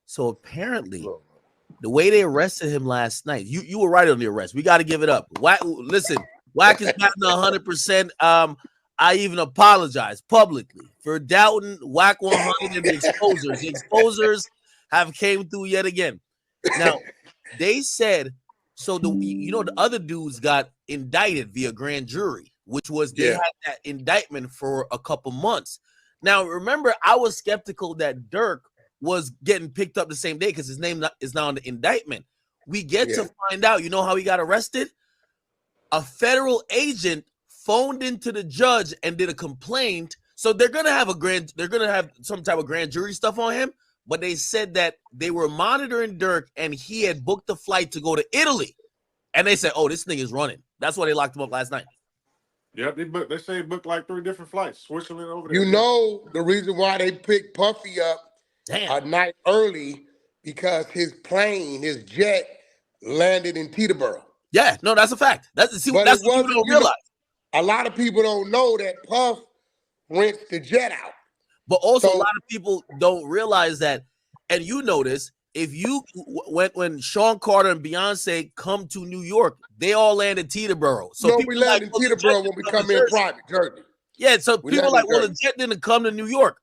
So apparently, the way they arrested him last night, you were right on the arrest. We got to give it up. Wack, listen, Wack is batting 100%. I even apologize publicly for doubting Wack 100 and the exposers. The exposers have came through yet again. Now, they said so. The other dudes got indicted via grand jury, which was they had that indictment for a couple months. Now, remember, I was skeptical that Durk was getting picked up the same day because his name is now on the indictment. We get to find out, you know how he got arrested? A federal agent phoned into the judge and did a complaint. So they're gonna have some type of grand jury stuff on him, but they said that they were monitoring Durk and he had booked a flight to go to Italy. And they said, oh, this thing is running. That's why they locked him up last night. Yeah, they say he booked like 3 different flights, Switzerland over there. You know the reason why they picked Puffy up a night early because his jet landed in Teterboro. Yeah, no, that's a fact. That's what people don't realize. A lot of people don't know that Puff rents the jet out. But also a lot of people don't realize that, and you notice, if you when Sean Carter and Beyonce come to New York, they all land in Teterboro. So we land in Teterboro when we come in private, Jersey. Yeah, so people like, well, the jet didn't come to New York.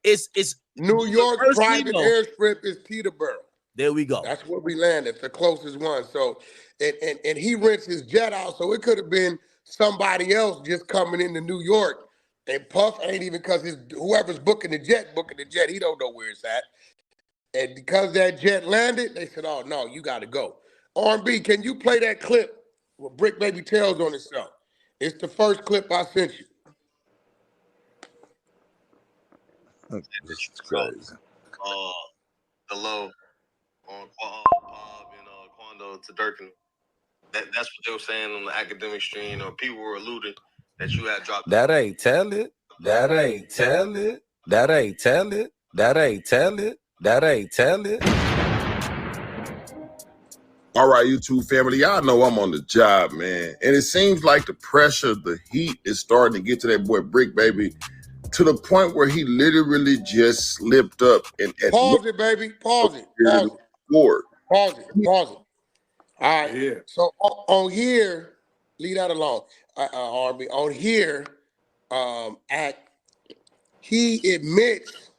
It's New York private airstrip is Teterboro. There we go. That's where we landed, the closest one. So, and he rents his jet out, so it could have been somebody else just coming into New York. And Puff ain't even, because whoever's booking the jet, he don't know where it's at. And because that jet landed, they said, oh, no, you got to go. R&B, can you play that clip with Bricc Baby tells on himself? It's the first clip I sent you. This is crazy. The low on Pop and Quando to Durkin. That's what they were saying on the Akademiks stream, or people were alluding that you had dropped. That ain't tell it. That ain't tell it. That ain't tell it. That ain't tell it. That ain't tell it. All right, YouTube family, y'all know I'm on the job, man. And it seems like the pressure, the heat is starting to get to that boy Bricc Baby to the point where he literally just slipped up. And pause it, baby. Pause it. Pause it. Pause it. Pause it. All right. Yeah. So on here, leave that alone. R&B. On here, he admits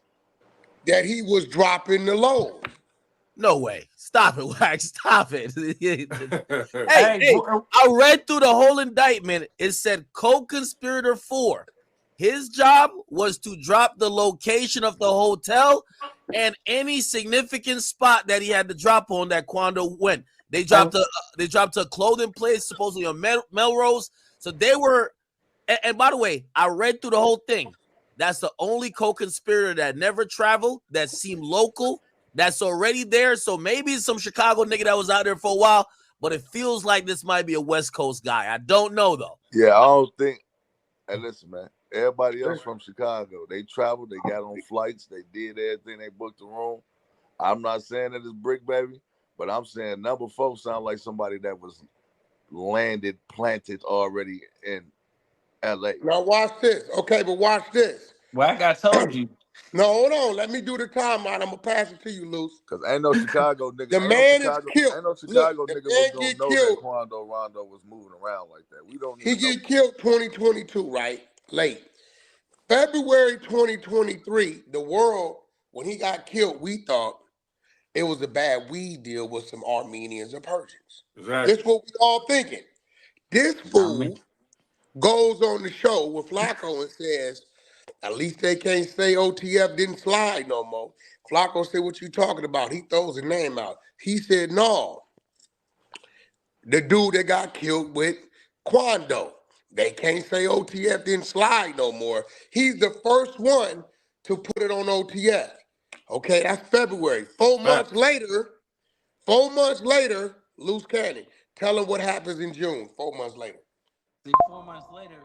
that he was dropping the load. No way. Stop it, Wack. Stop it. hey, I read through the whole indictment. It said co-conspirator 4. His job was to drop the location of the hotel and any significant spot that he had to drop on that Quando went. They dropped a clothing place, supposedly on Melrose. So they were, and by the way, I read through the whole thing. That's the only co-conspirator that never traveled, that seemed local, that's already there. So maybe it's some Chicago nigga that was out there for a while, but it feels like this might be a West Coast guy. I don't know, though. Yeah, I don't think. Hey, listen, man. Everybody else from Chicago, they traveled, they got on flights, they did everything, they booked the room. I'm not saying that it's Bricc Baby, but I'm saying number 4 sound like somebody that was planted already in LA. Now watch this. Okay, but watch this. Well, I told you. No, hold on. Let me do the timeline. I'm gonna pass it to you, Luce. Because ain't no Chicago nigga. The man is killed. Ain't no Chicago nigga was gonna know that Quando Rondo was moving around like that. We don't. He get killed 2022, right? Late. February 2023, the world, when he got killed, we thought it was a bad weed deal with some Armenians or Persians. Exactly. That's what we all thinking. This fool goes on the show with Flacco and says, at least they can't say OTF didn't slide no more. Flacco said, what you talking about? He throws a name out. He said, no. The dude that got killed with Quando. They can't say OTF didn't slide no more. He's the first one to put it on OTF. Okay, that's February. 4 months later, Loose Cannon. Tell him what happens in June, 4 months later. See, 4 months later,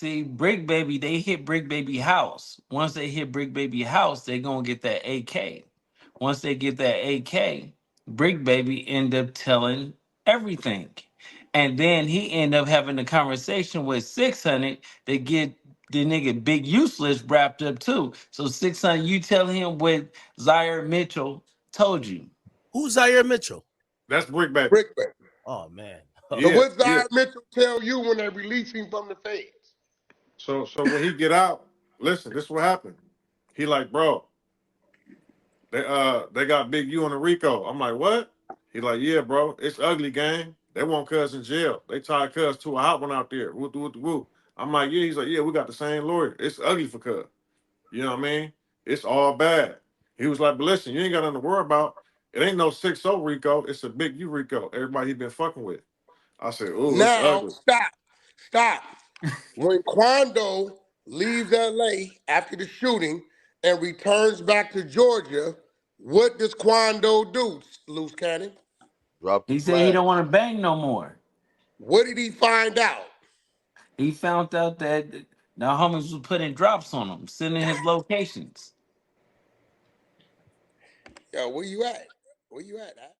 Bricc Baby, they hit Bricc Baby house. Once they hit Bricc Baby house, they're going to get that AK. Once they get that AK, Bricc Baby end up telling everything. And then he end up having a conversation with 600 to get the nigga Big Useless wrapped up too. So 600, you tell him what Zaire Mitchell Told you. Who's Zaire Mitchell? That's Bricc Baby. Bricc Baby. Oh man. So Yeah, what yeah. Zion Mitchell tell you when they release him from the feds? So when he get out, listen, this is what happened. He like, bro, they got Big U on the Rico. I'm like, what? He like, yeah, bro, it's ugly, gang. They want Cuz in jail. They tied Cuz to a hot one out there. Woo, woo, woo. I'm like, yeah. He's like, yeah, we got the same lawyer. It's ugly for Cuz. You know what I mean? It's all bad. He was like, but listen, you ain't got nothing to worry about. It ain't no 6-0 Rico. It's a Big U Rico. Everybody he been fucking with. I said, ooh, it's Now, ugly. stop. When Quando leaves LA after the shooting and returns back to Georgia, what does Quando do, Loose Cannon? Drop the He said he flag. don't want to bang no more. What did he find out? He found out that the homies was putting drops on him, sending his locations. Yo, where you at? Where you at?